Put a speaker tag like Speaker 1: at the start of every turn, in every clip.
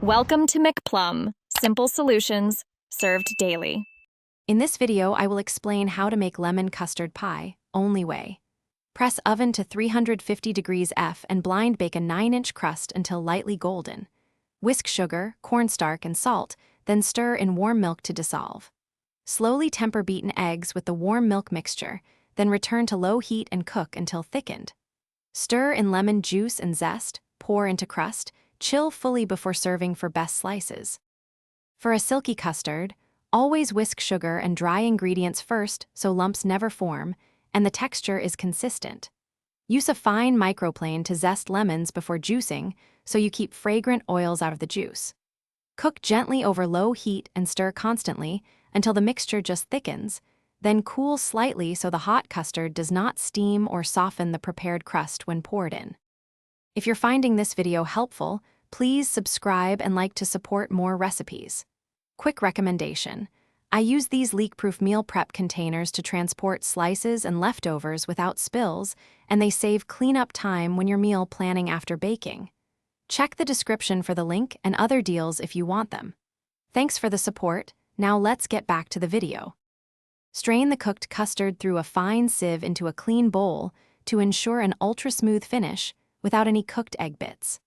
Speaker 1: Welcome to McPlum, simple solutions served daily.
Speaker 2: In this video, I will explain how to make lemon custard pie, only way. Press oven to 350 degrees F and blind bake a 9-inch crust until lightly golden. Whisk sugar, cornstarch, and salt, then stir in warm milk to dissolve. Slowly temper beaten eggs with the warm milk mixture, then return to low heat and cook until thickened. Stir in lemon juice and zest, pour into crust, chill fully before serving for best slices. For a silky custard, always whisk sugar and dry ingredients first so lumps never form and the texture is consistent. Use a fine microplane to zest lemons before juicing so you keep fragrant oils out of the juice. Cook gently over low heat and stir constantly until the mixture just thickens, then cool slightly so the hot custard does not steam or soften the prepared crust when poured in. If you're finding this video helpful, please subscribe and like to support more recipes. Quick recommendation: I use these leak-proof meal prep containers to transport slices and leftovers without spills, and they save cleanup time when you're meal planning after baking. Check the description for the link and other deals if you want them. Thanks for the support. Now let's get back to the video. Strain the cooked custard through a fine sieve into a clean bowl to ensure an ultra-smooth finish without any cooked egg bits.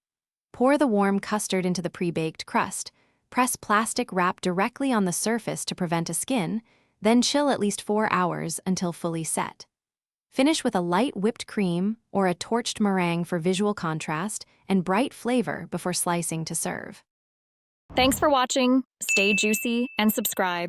Speaker 2: Pour the warm custard into the pre-baked crust. Press plastic wrap directly on the surface to prevent a skin, then chill at least 4 hours until fully set. Finish with a light whipped cream or a torched meringue for visual contrast and bright flavor before slicing to serve.
Speaker 1: Thanks for watching. Stay juicy and subscribe.